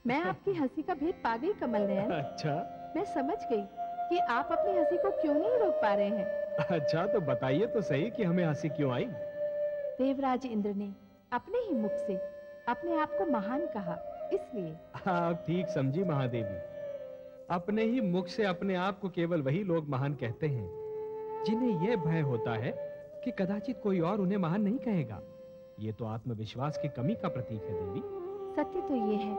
मैं आपकी हंसी का भेद पा गई कमल नयन। अच्छा, मैं समझ गई कि आप अपनी हंसी को क्यों नहीं रोक पा रहे हैं। अच्छा तो बताइए तो सही कि हमें हंसी क्यों आई। देवराज इंद्र ने अपने ही मुख से अपने आप को महान कहा, इसलिए। आप ठीक समझी महादेवी। अपने ही मुख से अपने आप को केवल वही लोग महान कहते हैं जिन्हें यह भय होता है कि कदाचित कोई और उन्हें महान नहीं कहेगा। ये तो आत्मविश्वास की कमी का प्रतीक है देवी। सत्य तो ये है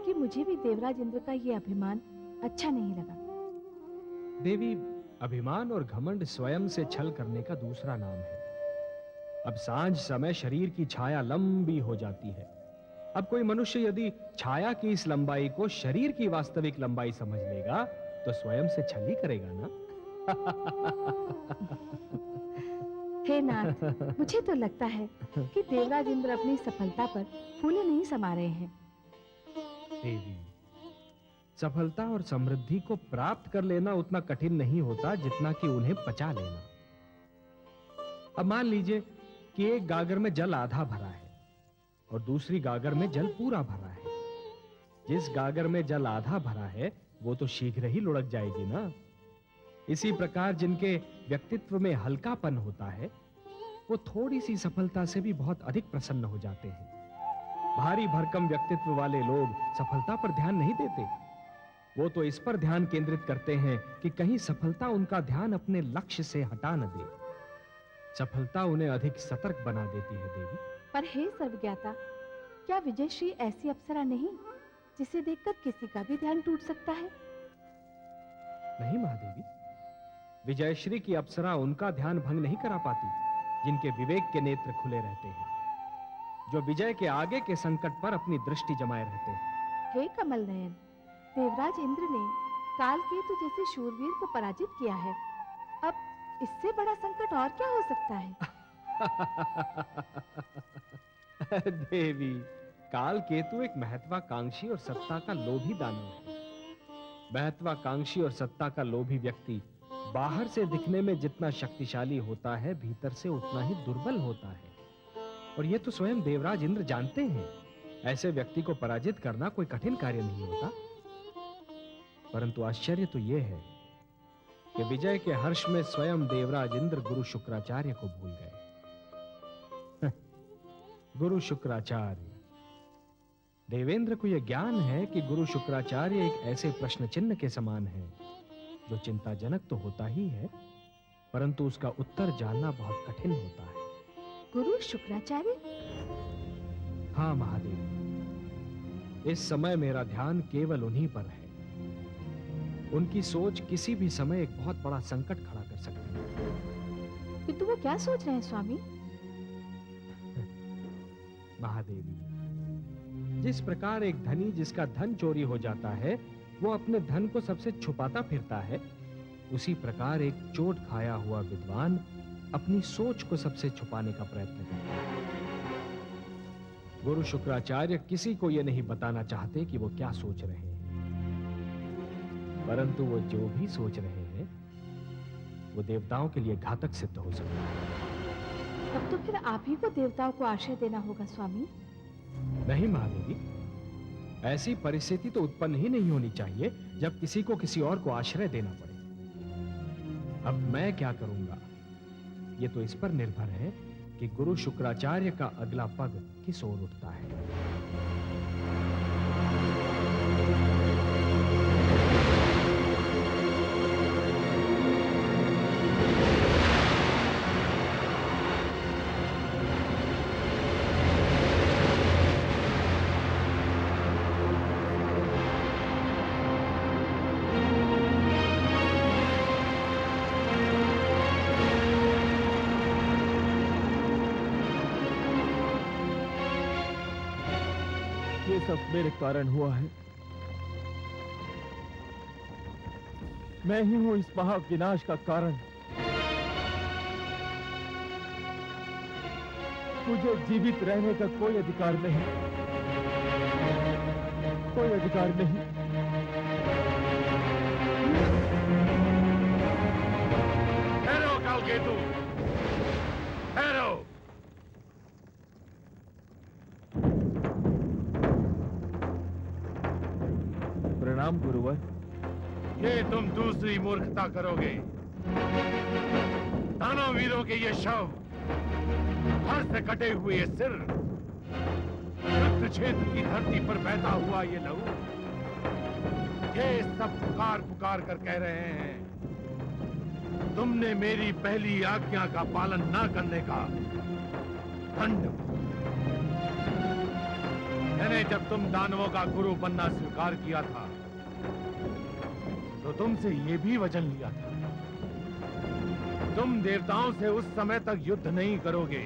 कि मुझे भी देवराज इंद्र का ये अभिमान अच्छा नहीं लगा। देवी, अभिमान और घमंड स्वयं से छल करने का दूसरा नाम है। अब सांझ समय शरीर की छाया लंबी हो जाती है। अब कोई मनुष्य यदि छाया की इस लंबाई को शरीर की वास्तविक लंबाई समझ लेगा तो स्वयं से छल ही करेगा ना। हे नाथ, मुझे तो लगता है कि देवराज इंद्र अपनी सफलता पर फूले नहीं समा रहे हैं। देवी, सफलता और समृद्धि को प्राप्त कर लेना उतना कठिन नहीं होता जितना कि उन्हें पचा लेना। अब मान लीजिए कि एक गागर में जल आधा भरा है और दूसरी गागर में जल पूरा भरा है। जिस गागर में जल आधा भरा है वो तो शीघ्र ही लुढ़क जाएगी ना। इसी प्रकार जिनके व्यक्तित्व में हल्कापन होता है वो थोड़ी सी सफलता से भी बहुत अधिक प्रसन्न हो जाते हैं। भारी भरकम व्यक्तित्व वाले लोग सफलता पर ध्यान नहीं देते। वो तो इस पर ध्यान केंद्रित करते हैं कि कहीं सफलता उनका ध्यान अपने लक्ष्य से हटा न दे। सफलता उन्हें अधिक सतर्क बना देती है देवी। पर हे सर्वज्ञाता, क्या विजयश्री ऐसी अप्सरा नहीं जिसे देखकर किसी का भी ध्यान टूट सकता है? नहीं महादेवी, विजयश्री की अप्सरा उनका ध्यान भंग नहीं करा पाती जिनके विवेक के नेत्र खुले रहते हैं, जो विजय के आगे के संकट पर अपनी दृष्टि जमाए रहते हैं। हे कमल नयन, देवराज इंद्र ने कालकेतु जैसे शूरवीर को पराजित किया है। अब इससे बड़ा संकट और क्या हो सकता है? देवी, कालकेतु एक महत्वाकांक्षी और सत्ता का लोभी दानव है। महत्वाकांक्षी और सत्ता का लोभी व्यक्ति बाहर से दिखने में जितना शक्तिशाली होता है भीतर से उतना ही दुर्बल होता है, और यह तो स्वयं देवराज इंद्र जानते हैं। ऐसे व्यक्ति को पराजित करना कोई कठिन कार्य नहीं होता। परंतु आश्चर्य तो यह है कि विजय के हर्ष में स्वयं देवराज इंद्र गुरु शुक्राचार्य को भूल गए। गुरु शुक्राचार्य, देवेंद्र को यह ज्ञान है कि गुरु शुक्राचार्य एक ऐसे प्रश्न चिन्ह के समान है जो चिंताजनक तो होता ही है, परंतु उसका उत्तर जानना बहुत कठिन होता है। गुरु शुक्राचार्य? हाँ महादेव, इस समय मेरा ध्यान केवल उन्हीं पर है। उनकी सोच किसी भी समय एक बहुत बड़ा संकट खड़ा कर सकती है। किंतु वो क्या सोच रहे हैं स्वामी? महादेवी, जिस प्रकार एक धनी जिसका धन चोरी हो जाता है वो अपने धन को सबसे छुपाता फिरता है, उसी प्रकार एक चोट खाया हुआ विद्वान अपनी सोच को सबसे छुपाने का प्रयत्न करता है। गुरु शुक्राचार्य किसी को यह नहीं बताना चाहते कि वो क्या सोच रहे हैं, परंतु वो जो भी सोच रहे हैं वो देवताओं के लिए घातक सिद्ध हो सकता है। तब तो फिर आप ही को देवताओं को आश्रय देना होगा स्वामी। नहीं महादेवी, ऐसी परिस्थिति तो उत्पन्न ही नहीं होनी चाहिए जब किसी को किसी और को आश्रय देना पड़े। अब मैं क्या करूंगा ये तो इस पर निर्भर है कि गुरु शुक्राचार्य का अगला पग किस ओर उठता है। सब मेरे कारण हुआ है। मैं ही हूं इस महाविनाश का कारण। मुझे जीवित रहने का कोई अधिकार नहीं, कोई अधिकार नहीं। ठहरो कालकेतु, ठहरो। प्रणाम गुरुवर। ये तुम दूसरी मूर्खता करोगे। दानव वीरों के ये शव, धड़ से कटे हुए ये सिर, युद्ध क्षेत्र की धरती पर बहता हुआ ये लहू, ये सब पुकार पुकार कर कह रहे हैं तुमने मेरी पहली आज्ञा का पालन न करने का दंड। मैंने जब तुम दानवों का गुरु बनना स्वीकार किया था तो तुमसे ये भी वचन लिया था, तुम देवताओं से उस समय तक युद्ध नहीं करोगे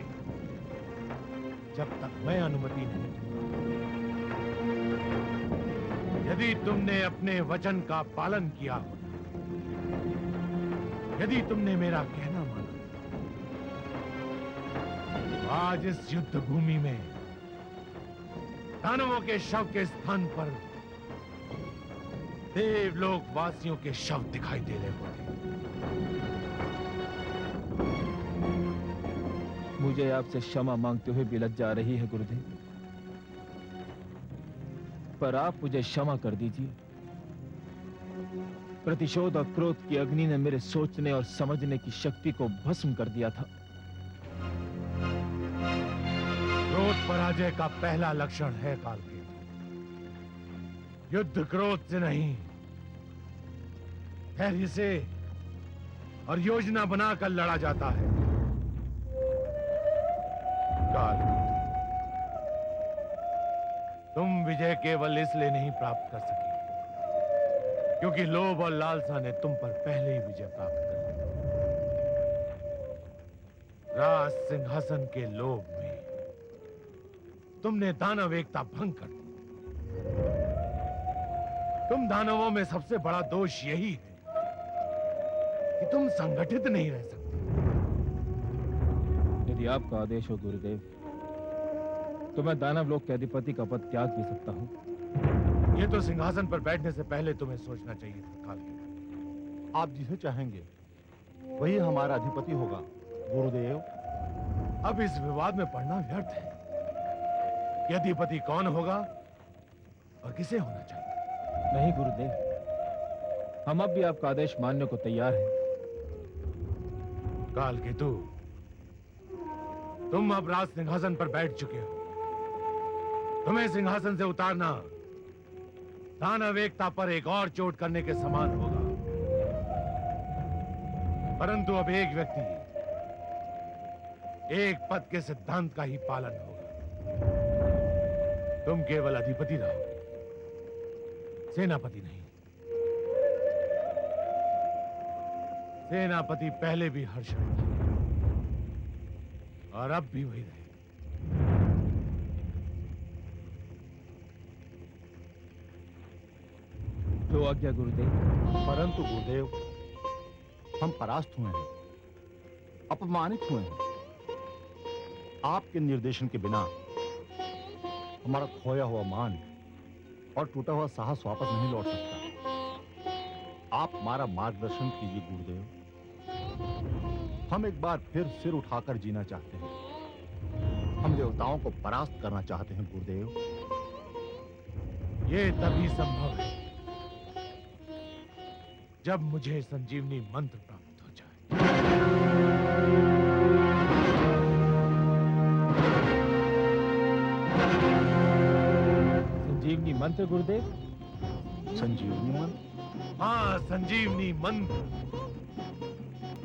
जब तक मैं अनुमति नहीं दूंगा। यदि तुमने अपने वचन का पालन किया हो, यदि तुमने मेरा कहना माना, तो आज इस युद्ध भूमि में दानवों के शव के स्थान पर देवलोक वासियों के शव दिखाई दे रहे होते। मुझे आपसे क्षमा मांगते हुए भी लज्जा आ रही है गुरुदेव, पर आप मुझे क्षमा कर दीजिए। प्रतिशोध और क्रोध की अग्नि ने मेरे सोचने और समझने की शक्ति को भस्म कर दिया था। क्रोध पराजय का पहला लक्षण है कालकेतु। युद्ध क्रोध से नहीं, धैर्य से और योजना बनाकर लड़ा जाता है। कालकेतु, तुम विजय केवल इसलिए नहीं प्राप्त कर सके क्योंकि लोभ और लालसा ने तुम पर पहले ही विजय प्राप्त कर ली। राज सिंहासन के लोभ में तुमने दानव एकता भंग कर दी। तुम दानवों में सबसे बड़ा दोष यही है कि तुम संगठित नहीं रह सकते। यदि आपका आदेश हो गुरुदेव, तो मैं दानव लोक के अधिपति का पद त्याग भी सकता हूँ। ये तो सिंहासन पर बैठने से पहले तुम्हें सोचना चाहिए था कालकेतु। आप जिसे चाहेंगे वही हमारा अधिपति होगा गुरुदेव। अब इस विवाद में पड़ना व्यर्थ है कि अधिपति कौन होगा और किसे होना चाहिए। नहीं गुरुदेव, हम अब भी आपका आदेश मानने को तैयार हैं। कालकेतु, तुम अब राज सिंहासन पर बैठ चुके हो। तुम्हें सिंहासन से उतारना दानव एकता पर एक और चोट करने के समान होगा। परंतु अब एक व्यक्ति, एक पद के सिद्धांत का ही पालन होगा। तुम केवल अधिपति रहोगे, सेनापति नहीं। सेनापति पहले भी हर्ष था और अब भी वही रहे। जो आज्ञा गुरुदेव। परंतु गुरुदेव, हम परास्त हुए हैं, अपमानित हुए हैं। आपके निर्देशन के बिना हमारा खोया हुआ मान और टूटा हुआ साहस वापस नहीं लौट सकता। आप हमारा मार्गदर्शन कीजिए गुरुदेव। हम एक बार फिर सिर उठाकर जीना चाहते हैं। हम देवताओं को परास्त करना चाहते हैं गुरुदेव। ये तभी संभव है जब मुझे संजीवनी मंत्र प्राप्त हो जाए। संजीवनी मंत्र गुरुदेव? संजीवनी मंत्र? हाँ, संजीवनी मंत्र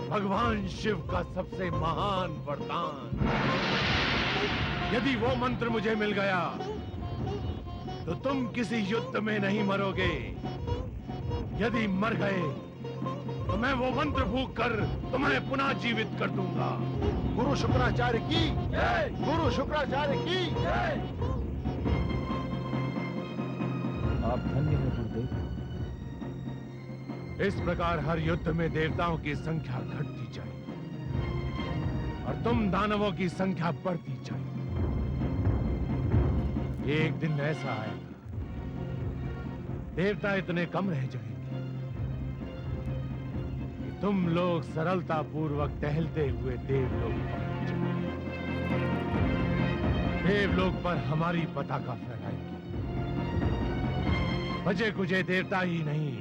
भगवान शिव का सबसे महान वरदान। यदि वो मंत्र मुझे मिल गया तो तुम किसी युद्ध में नहीं मरोगे। यदि मर गए तो मैं वो मंत्र फूंक कर तुम्हें पुनः जीवित कर दूंगा। गुरु शुक्राचार्य की जय! गुरु शुक्राचार्य की जय! आप धन्य हैं गुरुदेव। इस प्रकार हर युद्ध में देवताओं की संख्या घटती जाए और तुम दानवों की संख्या बढ़ती जाए। एक दिन ऐसा आएगा, देवता इतने कम रह जाएंगे कि तुम लोग सरलता पूर्वक टहलते हुए देवलोक पहुंच जाओगे। देवलोक पर हमारी पताका फहराएगी। बचे कुचे देवता ही नहीं,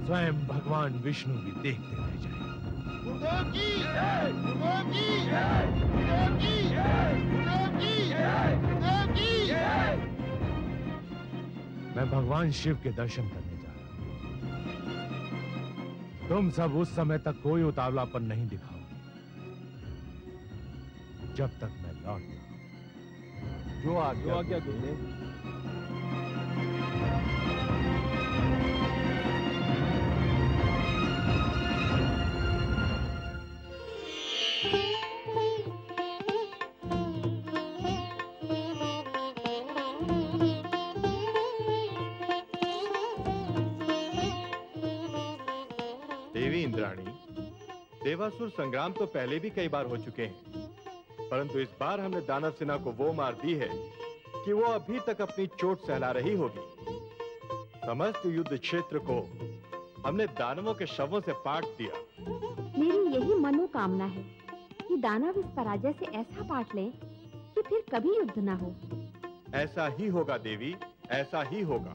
स्वयं भगवान विष्णु भी देखते रह जाएंगे। गुरुदेव की जय, गुरुदेव की जय, गुरुदेव की जय, गुरुदेव की जय, गुरुदेव की जय। मैं भगवान शिव के दर्शन करने जा रहा हूं। तुम सब उस समय तक कोई उतावलापन नहीं दिखाओगे जब तक मैं लौट ना आऊं। जो आज्ञा गुरुदेव। देवी इंद्राणी, देवासुर संग्राम तो पहले भी कई बार हो चुके हैं, परंतु इस बार हमने दानव सेना को वो मार दी है कि वो अभी तक अपनी चोट सहला रही होगी। समस्त युद्ध क्षेत्र को हमने दानवों के शवों से पाट दिया। मेरी यही मनोकामना है कि दानव इस पराजय से ऐसा पाट ले कि फिर कभी युद्ध ना हो। ऐसा ही होगा देवी, ऐसा ही होगा।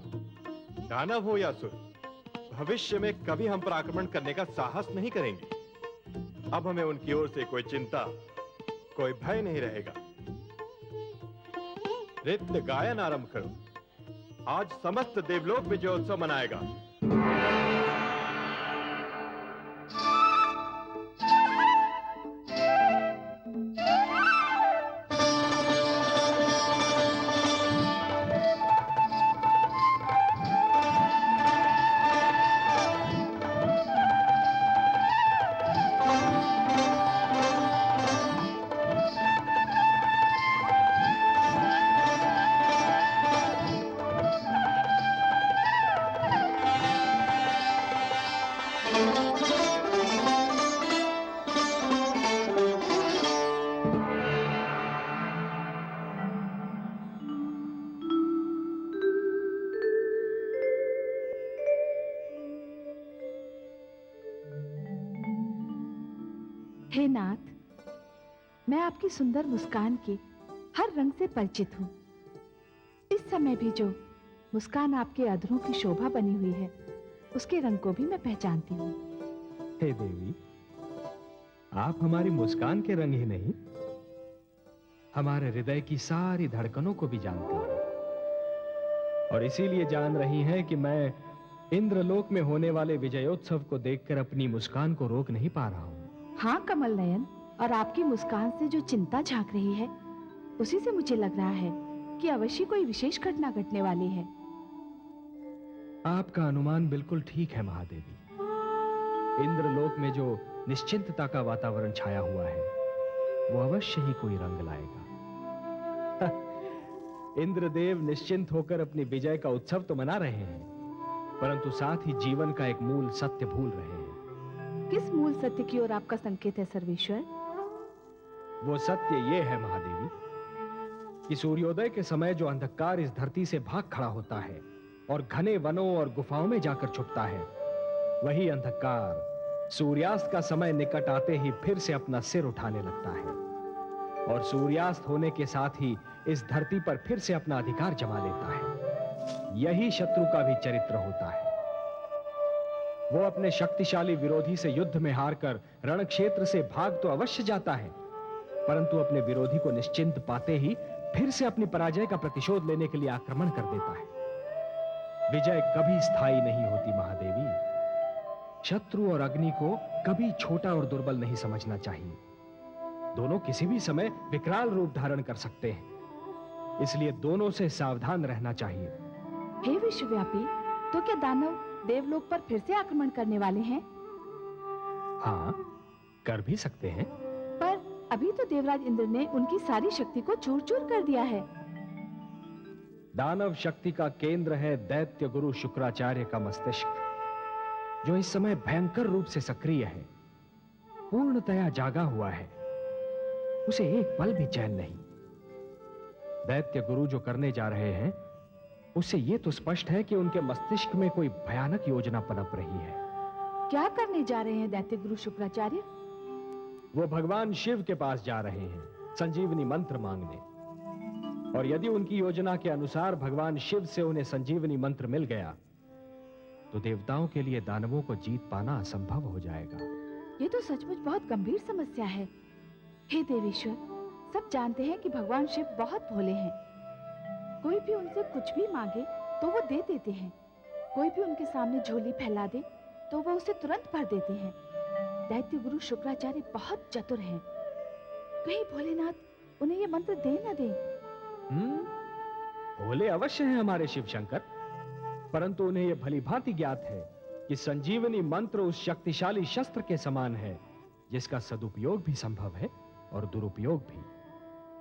दानव हो या असुर, भविष्य में कभी हम पर आक्रमण करने का साहस नहीं करेंगे। अब हमें उनकी ओर से कोई चिंता, कोई भय नहीं रहेगा। नृत्य गायन आरंभ करो। आज समस्त देवलोक विजयोत्सव मनाएगा। हे नाथ, मैं आपकी सुंदर मुस्कान के हर रंग से परिचित हूँ। इस समय भी जो मुस्कान आपके अधरों की शोभा बनी हुई है, उसके रंग को भी मैं पहचानती हूँ। हे देवी, आप हमारी मुस्कान के रंग ही नहीं, हमारे हृदय की सारी धड़कनों को भी जानती हैं, और इसीलिए जान रही हैं कि मैं इंद्रलोक में होने वाले विजयोत्सव को देखकर अपनी मुस्कान को रोक नहीं पा रहा हूँ। हाँ कमल नयन, और आपकी मुस्कान से जो चिंता झांक रही है, उसी से मुझे लग रहा है कि अवश्य कोई विशेष घटना घटने वाली है। आपका अनुमान बिल्कुल ठीक है महादेवी। इंद्रलोक में जो निश्चिंतता का वातावरण छाया हुआ है, वो अवश्य ही कोई रंग लाएगा। इंद्रदेव निश्चिंत होकर अपनी विजय का उत्सव तो मना रहे हैं, परंतु साथ ही जीवन का एक मूल सत्य भूल रहे हैं। किस मूल सत्य की ओर आपका संकेत है सर्वेश्वर? वो सत्य ये है महादेवी कि सूर्योदय के समय जो अंधकार इस धरती से भाग खड़ा होता है और घने वनों और गुफाओं में जाकर छुपता है, वही अंधकार सूर्यास्त का समय निकट आते ही फिर से अपना सिर उठाने लगता है, और सूर्यास्त होने के साथ ही इस धरती पर फिर से अपना अधिकार जमा लेता है। यही शत्रु का भी चरित्र होता है। वो अपने शक्तिशाली विरोधी से युद्ध में हारकर रण क्षेत्र से भाग तो अवश्य जाता है, परंतु अपने विरोधी को निश्चिंत पाते ही फिर से अपनी पराजय का प्रतिशोध लेने के लिए आक्रमण कर देता है। विजय कभी स्थायी नहीं होती महादेवी। शत्रु और अग्नि को कभी छोटा और दुर्बल नहीं समझना चाहिए। दोनों किसी भी समय विकराल रूप धारण कर सकते हैं, इसलिए दोनों से सावधान रहना चाहिए। हे विश्वव्यापी, तो क्या दानव देवलोक पर फिर से आक्रमण करने वाले हैं? हाँ, कर भी सकते हैं। पर अभी तो देवराज इंद्र ने उनकी सारी शक्ति को चूर-चूर कर दिया है। दानव शक्ति का केंद्र है दैत्य गुरु शुक्राचार्य का मस्तिष्क, जो इस समय भयंकर रूप से सक्रिय है, पूर्णतया जागा हुआ है। उसे एक पल भी चैन नहीं। दैत्य गुरु जो करने जा रहे हैं, उससे यह तो स्पष्ट है कि उनके मस्तिष्क में कोई भयानक योजना पनप रही है। क्या करने जा रहे हैं दैत्य गुरु शुक्राचार्य? वो भगवान शिव के पास जा रहे हैं संजीवनी मंत्र मांगने। और यदि उनकी योजना के अनुसार भगवान शिव से उन्हें संजीवनी मंत्र मिल गया तो देवताओं के लिए दानवों को जीत पाना असंभव हो जाएगा। ये तो सचमुच बहुत गंभीर समस्या है। हे देवेश्वर, सब जानते हैं कि भगवान शिव बहुत भोले हैं। कोई भी उनसे कुछ भी मांगे तो वो दे देते हैं। कोई भी उनके सामने झोली फैला दे तो वो उसे तुरंत भर देते हैं। दैत्य गुरु शुक्राचार्य बहुत चतुर हैं। कहीं भोलेनाथ उन्हें ये मंत्र दे न दे। भोले अवश्य हैं हमारे शिव शंकर, परंतु उन्हें यह भली भांति ज्ञात है कि संजीवनी मंत्र उस शक्तिशाली शस्त्र के समान है जिसका सदुपयोग भी संभव है और दुरुपयोग भी,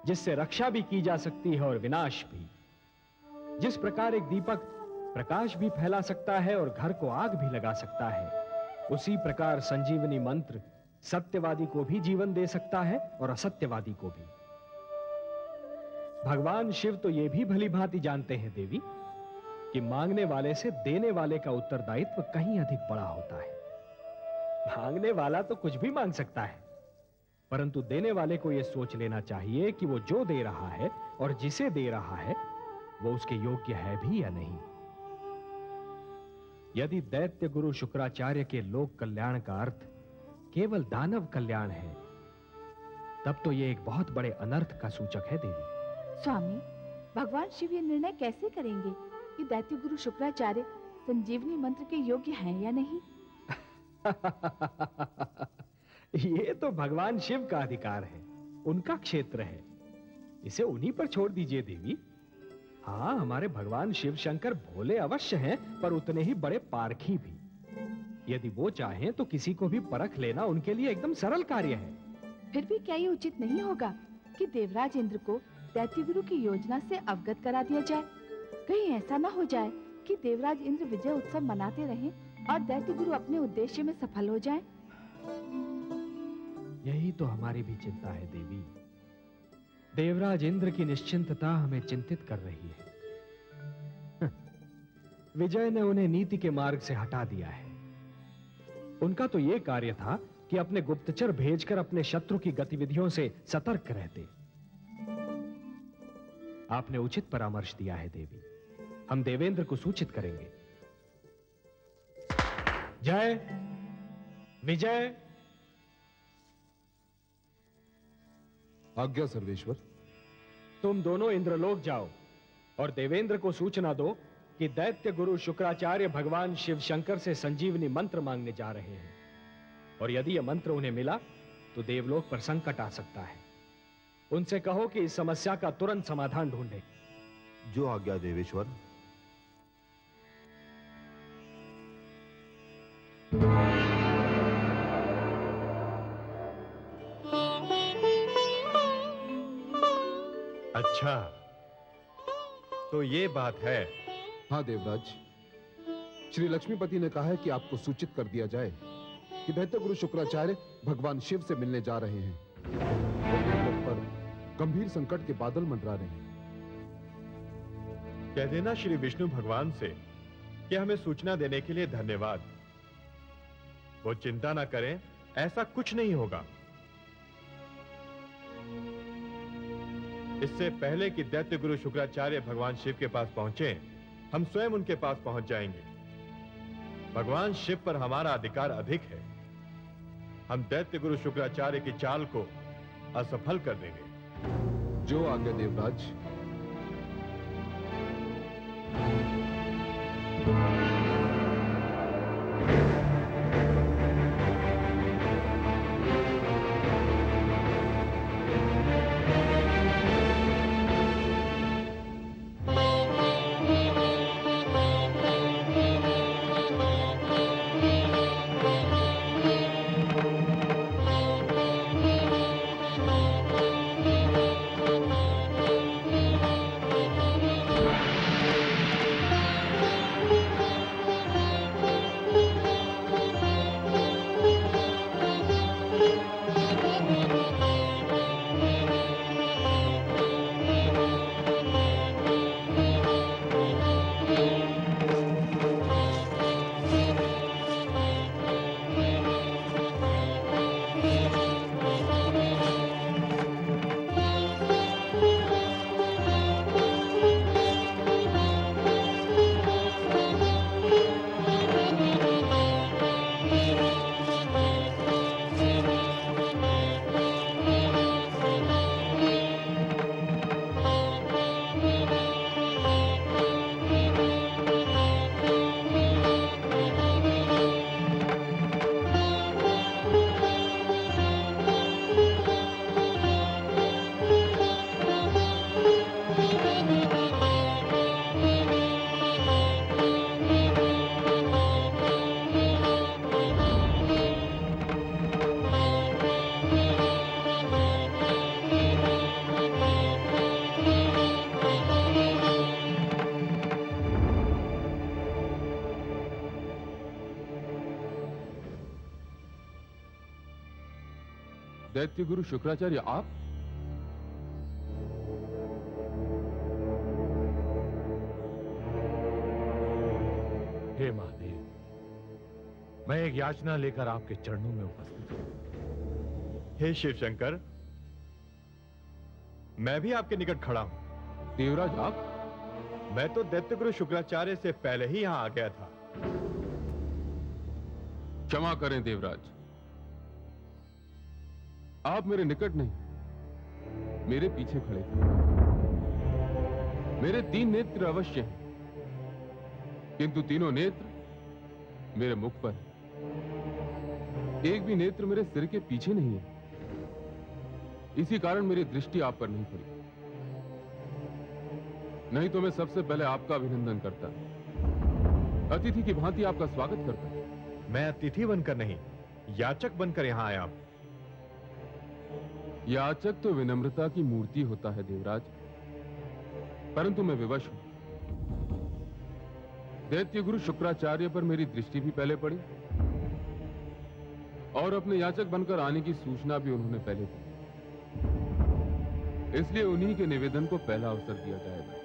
जिससे रक्षा भी की जा सकती है और विनाश भी। जिस प्रकार एक दीपक प्रकाश भी फैला सकता है और घर को आग भी लगा सकता है, उसी प्रकार संजीवनी मंत्र सत्यवादी को भी जीवन दे सकता है और असत्यवादी को भी। भगवान शिव तो यह भी भली भांति जानते हैं देवी कि मांगने वाले से देने वाले का उत्तरदायित्व कहीं अधिक बड़ा होता है। मांगने वाला तो कुछ भी मांग सकता है, परंतु देने वाले को यह सोच लेना चाहिए कि वो जो दे रहा है और जिसे दे रहा है वो उसके योग्य है भी या नहीं। यदि दैत्य गुरु शुक्राचार्य के लोक कल्याण का अर्थ केवल दानव कल्याण है, तब तो यह एक बहुत बड़े अनर्थ का सूचक है देवी। स्वामी, भगवान शिव ये निर्णय कैसे करेंगे कि दैत्य गुरु शुक्राचार्य संजीवनी मंत्र के योग्य हैं या नहीं? ये तो भगवान शिव का अधिकार है, उनका क्षेत्र है, इसे उन्हीं पर छोड़ दीजिए देवी। हाँ, हमारे भगवान शिव शंकर भोले अवश्य हैं, पर उतने ही बड़े पारखी भी। यदि वो चाहें तो किसी को भी परख लेना उनके लिए एकदम सरल कार्य है। फिर भी क्या ये उचित नहीं होगा कि देवराज इंद्र को दैत्य गुरु की योजना से अवगत करा दिया जाए? कहीं ऐसा ना हो जाए कि देवराज इंद्र विजय उत्सव मनाते रहें और दैत्य गुरु अपने उद्देश्य में सफल हो जाएं। यही तो हमारी भी चिंता है देवी। देवराज इंद्र की निश्चिंतता हमें चिंतित कर रही है। विजय ने उन्हें नीति के मार्ग से हटा दिया है। उनका तो यह कार्य था कि अपने गुप्तचर भेजकर अपने शत्रु की गतिविधियों से सतर्क रहते। आपने उचित परामर्श दिया है देवी, हम देवेंद्र को सूचित करेंगे। जय विजय। आज्ञा सर्वेश्वर। तुम दोनों इंद्रलोक जाओ और देवेंद्र को सूचना दो कि दैत्य गुरु शुक्राचार्य भगवान शिव शंकर से संजीवनी मंत्र मांगने जा रहे हैं, और यदि यह मंत्र उन्हें मिला तो देवलोक पर संकट आ सकता है। उनसे कहो कि इस समस्या का तुरंत समाधान ढूंढें। जो आज्ञा देवेश्वर। अच्छा, तो ये बात है। हाँ देवराज, श्री लक्ष्मीपति ने कहा है कि आपको सूचित कर दिया जाए कि दैत्य गुरु शुक्राचार्य भगवान शिव से मिलने जा रहे हैं और देवलोक पर गंभीर संकट के बादल मंडरा रहे हैं। कह देना श्री विष्णु भगवान से कि हमें सूचना देने के लिए धन्यवाद। वो चिंता ना करें, ऐसा कुछ नहीं होगा। इससे पहले कि दैत्य गुरु शुक्राचार्य भगवान शिव के पास पहुंचे, हम स्वयं उनके पास पहुंच जाएंगे। भगवान शिव पर हमारा अधिकार अधिक है। हम दैत्य गुरु शुक्राचार्य की चाल को असफल कर देंगे। जो आज्ञा देवराज। दैत्य गुरु शुक्राचार्य, आप? हे महादेव, मैं एक याचना लेकर आपके चरणों में उपस्थित हूं। हे शिव शंकर, मैं भी आपके निकट खड़ा हूं। देवराज, आप? मैं तो दैत्य गुरु शुक्राचार्य से पहले ही यहां आ गया था। क्षमा करें देवराज, आप मेरे निकट नहीं, मेरे पीछे खड़े थे। मेरे 3 नेत्र अवश्य हैं, किंतु तीनों नेत्र मेरे मुख पर हैं। एक भी नेत्र मेरे सिर के पीछे नहीं है। इसी कारण मेरी दृष्टि आप पर नहीं पड़ी। नहीं तो मैं सबसे पहले आपका अभिनंदन करता, अतिथि की भांति आपका स्वागत करता। मैं अतिथि बनकर नहीं, याचक बनकर यहां आया हूं। याचक तो विनम्रता की मूर्ति होता है देवराज, परंतु मैं विवश हूं। दैत्य गुरु शुक्राचार्य पर मेरी दृष्टि भी पहले पड़ी और अपने याचक बनकर आने की सूचना भी उन्होंने पहले दी। इसलिए उन्हीं के निवेदन को पहला अवसर दिया जाएगा।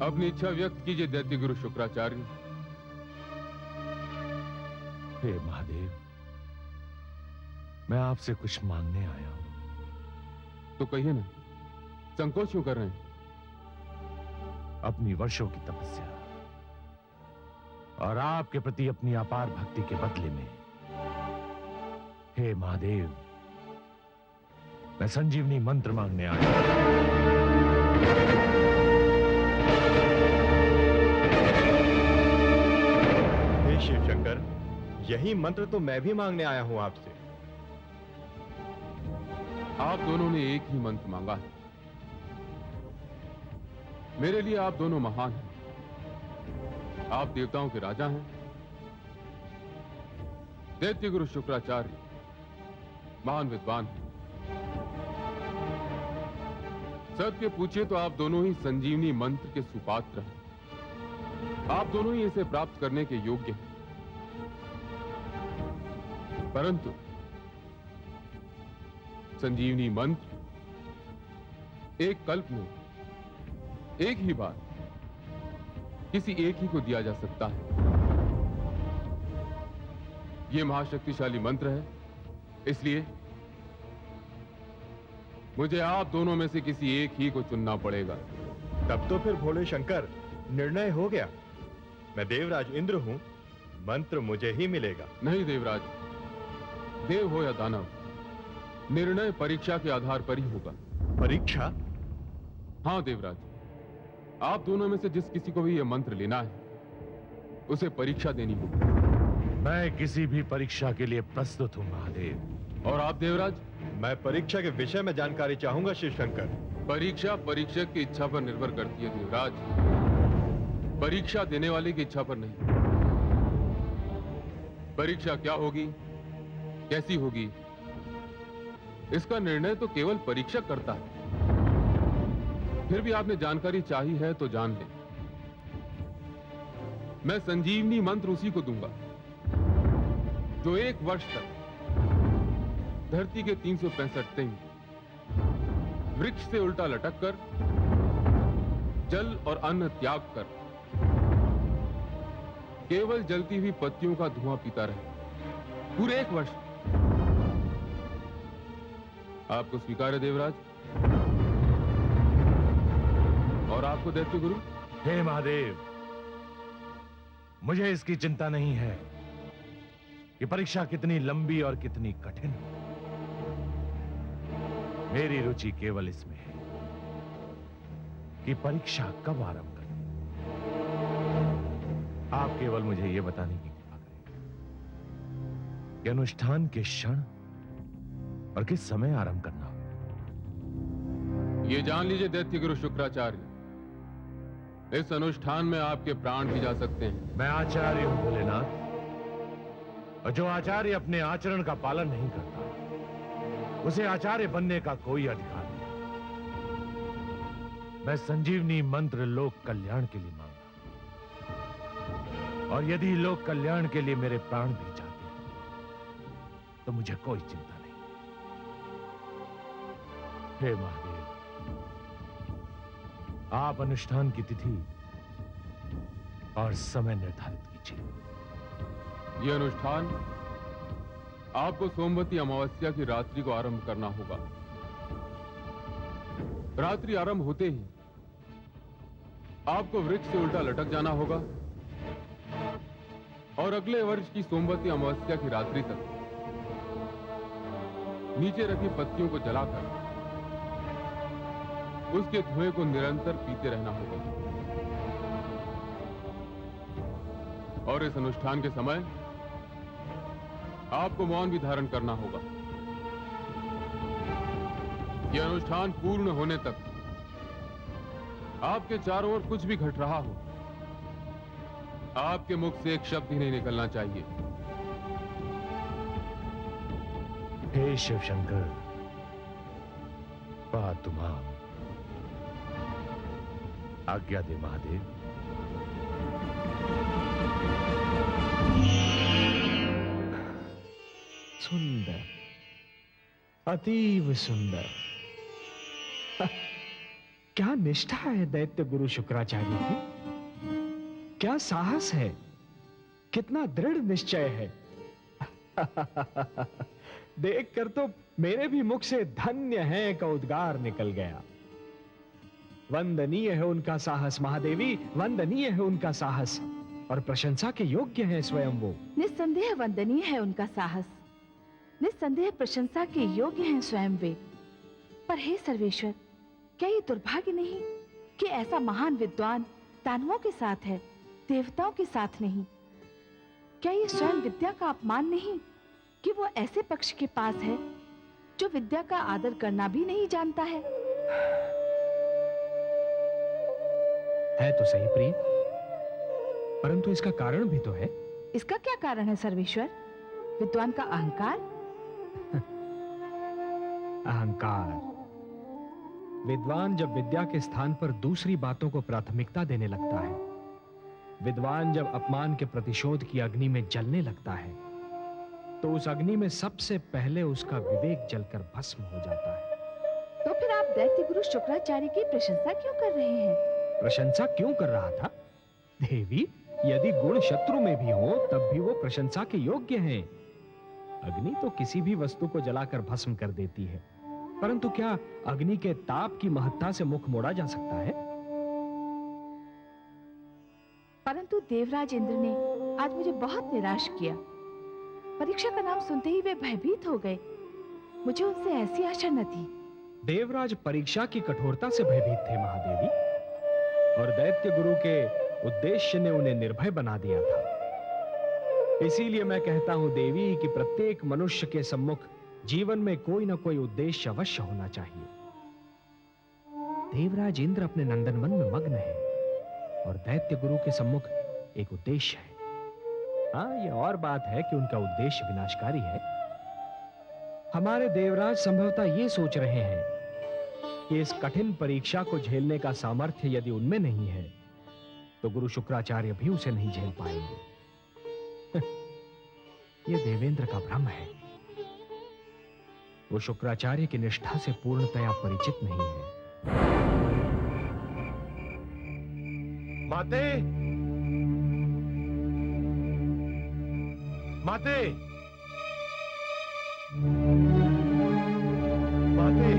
अपनी इच्छा व्यक्त कीजिए दैत्य गुरु शुक्राचार्य। हे महादेव, मैं आपसे कुछ मांगने आया हूं। तो कहिए ना, संकोच क्यों कर रहे हैं? अपनी वर्षों की तपस्या और आपके प्रति अपनी अपार भक्ति के बदले में, हे महादेव, मैं संजीवनी मंत्र मांगने आया हूं। हे शिव शंकर, यही मंत्र तो मैं भी मांगने आया हूं आपसे। आप दोनों ने एक ही मंत्र मांगा है। मेरे लिए आप दोनों महान हैं। आप देवताओं के राजा हैं। दैत्य गुरु शुक्राचार्य महान विद्वान हैं। सत्य पूछे तो आप दोनों ही संजीवनी मंत्र के सुपात्र हैं। आप दोनों ही इसे प्राप्त करने के योग्य हैं। परंतु संजीवनी मंत्र एक कल्प में एक ही बार किसी एक ही को दिया जा सकता है। यह महाशक्तिशाली मंत्र है, इसलिए मुझे आप दोनों में से किसी एक ही को चुनना पड़ेगा। तब तो फिर भोले शंकर, निर्णय हो गया। मैं देवराज इंद्र हूं, मंत्र मुझे ही मिलेगा। नहीं देवराज, देव हो या दानव, निर्णय परीक्षा के आधार पर ही होगा। परीक्षा? हाँ देवराज, आप दोनों में से जिस किसी को भी यह मंत्र लेना है, उसे परीक्षा देनी होगी। मैं किसी भी परीक्षा के लिए प्रस्तुत हूं महादेव। और आप देवराज? मैं परीक्षा के विषय में जानकारी चाहूंगा शिव शंकर। परीक्षा परीक्षक की इच्छा पर निर्भर करती है देवराज, परीक्षा देने वाले की इच्छा पर नहीं। परीक्षा क्या होगी, कैसी होगी, इसका निर्णय तो केवल परीक्षक करता है। फिर भी आपने जानकारी चाही है तो जान लें। मैं संजीवनी मंत्र उसी को दूंगा जो 1 वर्ष तक धरती के 365 दिन वृक्ष से उल्टा लटक कर, जल और अन्न त्याग कर, केवल जलती हुई पत्तियों का धुआं पीता रहे पूरे 1 वर्ष। आपको स्वीकार है देवराज? और आपको दैत्य गुरु? हे महादेव, मुझे इसकी चिंता नहीं है कि परीक्षा कितनी लंबी और कितनी कठिन हो। मेरी रुचि केवल इसमें है कि परीक्षा कब आरंभ करनी। आप केवल मुझे यह बताने की कृपा करें कि अनुष्ठान के क्षण और किस समय आरंभ करना हो। ये जान लीजिए दैत्य गुरु शुक्राचार्य, इस अनुष्ठान में आपके प्राण भी जा सकते हैं। मैं आचार्य हूं भोलेनाथ, और जो आचार्य अपने आचरण का पालन नहीं करता, उसे आचार्य बनने का कोई अधिकार नहीं। मैं संजीवनी मंत्र लोक कल्याण के लिए मांगा, और यदि लोक कल्याण के लिए मेरे प्राण भी जाते हैं तो मुझे कोई चिंता नहीं। हे महादेव, आप अनुष्ठान की तिथि और समय निर्धारित कीजिए। यह अनुष्ठान आपको सोमवती अमावस्या की रात्रि को आरंभ करना होगा। रात्रि आरंभ होते ही आपको वृक्ष से उल्टा लटक जाना होगा और अगले वर्ष की सोमवती अमावस्या की रात्रि तक नीचे रखी पत्तियों को जलाकर उसके धुएं को निरंतर पीते रहना होगा। और इस अनुष्ठान के समय आपको मौन भी धारण करना होगा। यह अनुष्ठान पूर्ण होने तक आपके चारों ओर कुछ भी घट रहा हो, आपके मुख से एक शब्द ही नहीं निकलना चाहिए। हे शिव शंकर, पातु मां, आज्ञा दे महादेव। सुंदर, अतीव सुंदर। क्या निष्ठा है दैत्य गुरु शुक्राचार्य की, क्या साहस है, कितना दृढ़ निश्चय है। देखकर तो मेरे भी मुख से धन्य है का उद्गार निकल गया। वंदनीय है उनका साहस महादेवी, वंदनीय है उनका साहस, और प्रशंसा के योग्य है स्वयं वो। निस्संदेह वंदनीय है उनका साहस, निस्संदेह प्रशंसा के योग्य हैं स्वयं वे। पर हे सर्वेश्वर, क्या ये दुर्भाग्य नहीं कि ऐसा महान विद्वान दानवों के साथ है, देवताओं के साथ नहीं? क्या ये स्वयं विद्या का अपमान नहीं कि वो ऐसे पक्ष के पास है जो विद्या का आदर करना भी नहीं जानता है? है तो सही प्रिय, परंतु इसका कारण भी तो है। इसका क्या कारण है सर्वेश्वर? विद्वान का अहंकार? अहंकार। विद्वान जब विद्या के स्थान पर दूसरी बातों को प्राथमिकता देने लगता है, विद्वान जब अपमान के प्रतिशोध की अग्नि में जलने लगता है, तो उस अग्नि में सबसे पहले उसका विवेक जलकर भस्म हो जाता है। तो फिर आप दैत्य गुरु शुक्राचार्य की प्रशंसा क्यों कर रहे हैं? प्रशंसा क्यों कर रहा था? देवी, यदि गुण शत्रु में भी हो तब भी वो प्रशंसा के योग्य हैं। अग्नि तो किसी भी वस्तु को जलाकर भस्म कर देती है, परंतु क्या अग्नि के ताप की महत्ता से मुख मोड़ा जा सकता है? परंतु देवराज इंद्र ने आज मुझे बहुत निराश किया। परीक्षा का नाम सुनते ही वे भयभीत हो गए। मुझे उनसे ऐसी आशा न थी। देवराज परीक्षा की कठोरता से भयभीत थे महादेवी, और दैत्य गुरु के उद्देश्य ने उन्हें निर्भय बना दिया था। इसीलिए मैं कहता हूं देवी कि प्रत्येक मनुष्य के सम्मुख जीवन में कोई ना कोई उद्देश्य अवश्य होना चाहिए। देवराज इंद्र अपने नंदनवन में मग्न है और दैत्य गुरु के सम्मुख एक उद्देश्य है। हाँ, यह और बात है कि उनका उद्देश्य विनाशकारी है। हमारे देवराज संभवतः ये सोच रहे हैं कि इस कठिन परीक्षा को झेलने का सामर्थ्य यदि उनमें नहीं है तो गुरु शुक्राचार्य भी उसे नहीं झेल पाएंगे। यह देवेंद्र का भ्रम है। वो शुक्राचार्य की निष्ठा से पूर्णतया परिचित नहीं है। माते, माते, माते,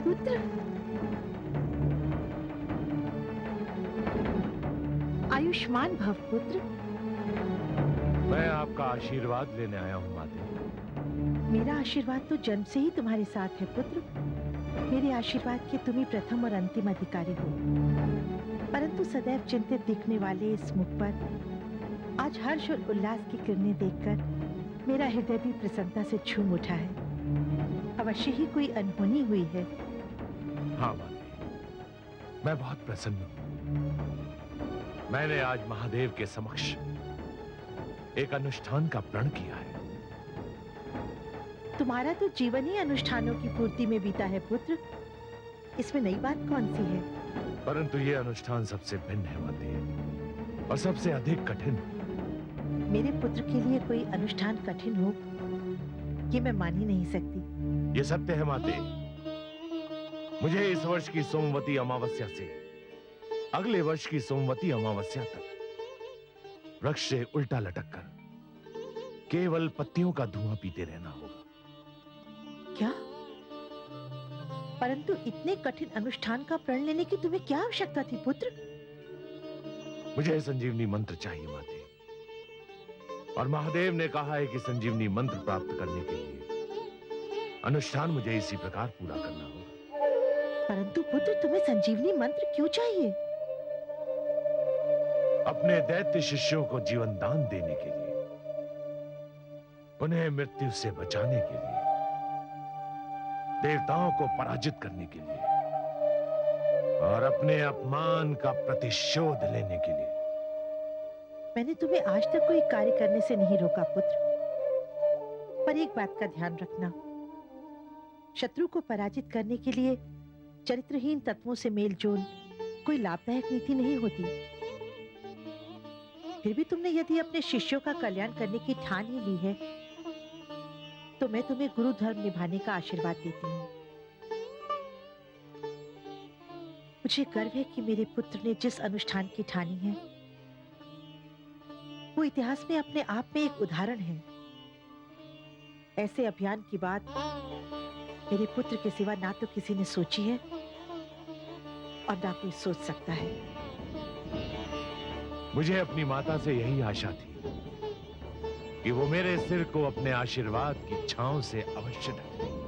पुत्र, आयुष्मान भव पुत्र। मैं आपका आशीर्वाद लेने आया हूं माते। मेरा आशीर्वाद तो जन्म से ही तुम्हारे साथ है पुत्र। मेरे आशीर्वाद के तुम ही प्रथम और अंतिम अधिकारी हो। परंतु सदैव चिंतित दिखने वाले इस मुख पर आज हर्ष और उल्लास की किरणें देखकर मेरा हृदय भी प्रसन्नता से झूम उठा है। अवश्य ही कोई अनहोनी हुई है। हाँ माते, मैं बहुत प्रसन्न हूं। मैंने आज महादेव के समक्ष एक अनुष्ठान का प्रण किया है। तुम्हारा तो जीवन ही अनुष्ठानों की पूर्ति में बीता है पुत्र। इसमें नई बात कौन सी है? परंतु ये अनुष्ठान सबसे भिन्न है माते, और सबसे अधिक कठिन। मेरे पुत्र के लिए कोई अनुष्ठान कठिन हो, ये मैं मान ही नहीं सकती। ये सत्य है माते। मुझे इस वर्ष की सोमवती अमावस्या से अगले वर्ष की सोमवती अमावस्या तक वृक्ष से उल्टा लटक कर केवल पत्तियों का धुआं पीते रहना होगा। क्या? परंतु इतने कठिन अनुष्ठान का प्रण लेने की तुम्हें क्या आवश्यकता थी पुत्र? मुझे संजीवनी मंत्र चाहिए माते, और महादेव ने कहा है कि संजीवनी मंत्र प्राप्त करने के लिए अनुष्ठान मुझे इसी प्रकार पूरा करना होगा। परंतु पुत्र, तुम्हें संजीवनी मंत्र क्यों चाहिए? अपने दैत्य शिष्यों को जीवन दान देने के लिए, उन्हें मृत्यु से बचाने के लिए, देवताओं को पराजित करने के लिए, और अपने अपमान का प्रतिशोध लेने के लिए। मैंने तुम्हें आज तक कोई कार्य करने से नहीं रोका पुत्र, पर एक बात का ध्यान रखना, शत्रु को पराजित करने के लिए चरित्रहीन तत्वों से मेलजोल कोई लाभदायक नीति नहीं होती। फिर भी तुमने यदि अपने शिष्यों का कल्याण करने की ठान ही ली है, तो मैं तुम्हें गुरु धर्म निभाने का आशीर्वाद देती हूँ। मुझे गर्व है कि मेरे पुत्र ने जिस अनुष्ठान की ठानी है, वो इतिहास में अपने आप में एक उदाहरण है। ऐसे अभियान की बात मेरे पुत्र के सिवा ना तो किसी ने सोची है और ना कोई सोच सकता है। मुझे अपनी माता से यही आशा थी कि वो मेरे सिर को अपने आशीर्वाद की छांव से अवश्य ढक देंगी।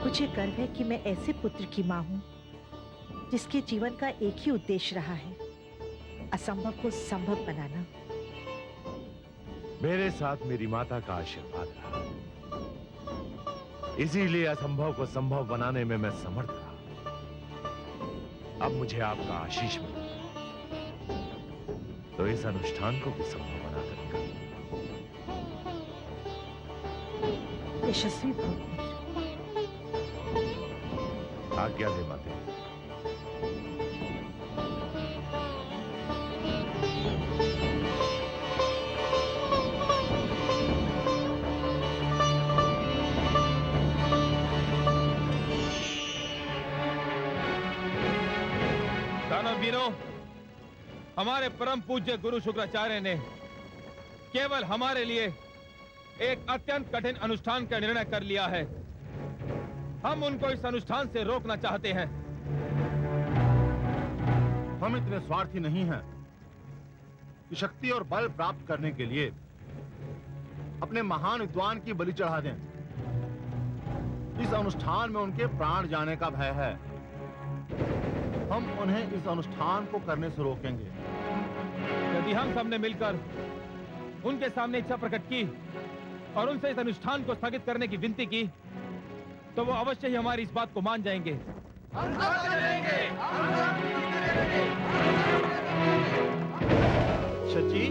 मुझे गर्व है कि मैं ऐसे पुत्र की मां हूं जिसके जीवन का एक ही उद्देश्य रहा है, असंभव को संभव बनाना। मेरे साथ मेरी माता का आशीर्वाद रहा, इसीलिए असंभव को संभव बनाने में मैं समर्थ रहा। अब मुझे आपका आशीष मिला, तो इस अनुष्ठान को भी संभव बनाकर दिखाऊंगा। यशस्वी भव पुत्र। आज्ञा दे माते। दानवीरों, हमारे परम पूज्य गुरु शुक्राचार्य ने केवल हमारे लिए एक अत्यंत कठिन अनुष्ठान का निर्णय कर लिया है। हम उनको इस अनुष्ठान से रोकना चाहते हैं। हम इतने स्वार्थी नहीं हैं कि शक्ति और बल प्राप्त करने के लिए अपने महान विद्वान की बलि चढ़ा दें। इस अनुष्ठान में उनके प्राण जाने का भय है। हम उन्हें इस अनुष्ठान को करने से रोकेंगे। यदि हम सबने मिलकर उनके सामने इच्छा प्रकट की और उनसे इस अनुष्ठान को स्थगित करने की विनती की, तो वो अवश्य ही हमारी इस बात को मान जाएंगे। शची,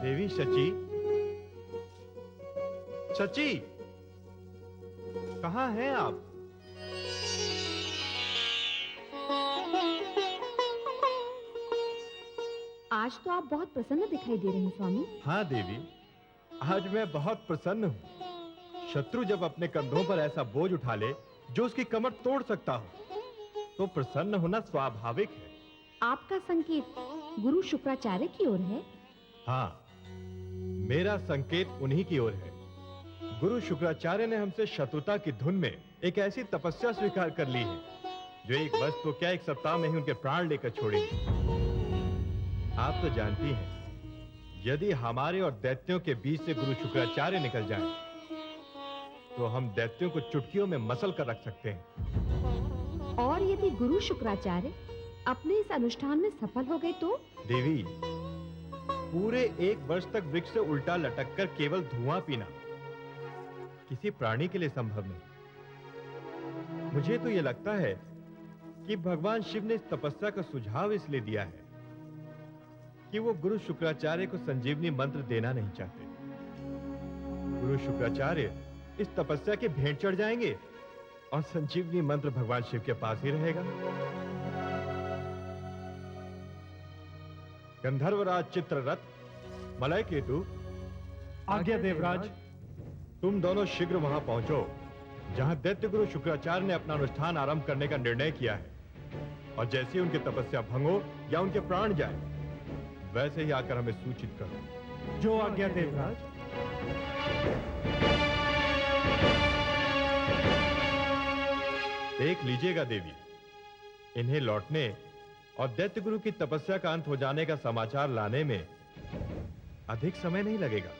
देवी शची, शची, कहाँ हैं आप? आज तो आप बहुत प्रसन्न दिखाई दे रहे हैं स्वामी। हाँ देवी, आज मैं बहुत प्रसन्न हूँ। शत्रु जब अपने कंधों पर ऐसा बोझ उठा ले जो उसकी कमर तोड़ सकता हो, तो प्रसन्न होना स्वाभाविक है। आपका संकेत गुरु शुक्राचार्य की ओर है। हाँ, मेरा संकेत उन्हीं की ओर है। गुरु शुक्राचार्य ने हमसे शत्रुता की धुन में एक ऐसी तपस्या स्वीकार कर ली है जो एक वर्ष तो क्या, एक सप्ताह में ही उनके प्राण लेकर छोड़ेगी। आप तो जानती हैं, यदि हमारे और दैत्यों के बीच से गुरु शुक्राचार्य निकल जाएं, तो हम दैत्यों को चुटकियों में मसल कर रख सकते हैं। और यदि गुरु शुक्राचार्य अपने इस अनुष्ठान में सफल हो गए तो? देवी, पूरे एक वर्ष तक वृक्ष से उल्टा लटककर केवल धुआं पीना किसी प्राणी के लिए संभव नहीं। मुझे तो यह लगता है कि भगवान शिव ने इस तपस्या का सुझाव इसलिए दिया है कि वो गुरु शुक्राचार्य को संजीवनी मंत्र देना नहीं चाहते। गुरु शुक्राचार्य इस तपस्या के भेंट चढ़ जाएंगे और संजीवनी मंत्र भगवान शिव के पास ही रहेगा। गंधर्वराज चित्ररथ, मलय केतु, आज्ञा देवराज। तुम दोनों शीघ्र वहां पहुंचो जहां दैत्य गुरु शुक्राचार्य ने अपना अनुष्ठान आरंभ करने का निर्णय किया है, और जैसे ही उनकी तपस्या भंग हो या उनके प्राण जाए, वैसे ही आकर हमें सूचित करो। जो आज्ञा देवराज। देख लीजिएगा देवी, इन्हें लौटने और दैत्य गुरु की तपस्या का अंत हो जाने का समाचार लाने में अधिक समय नहीं लगेगा।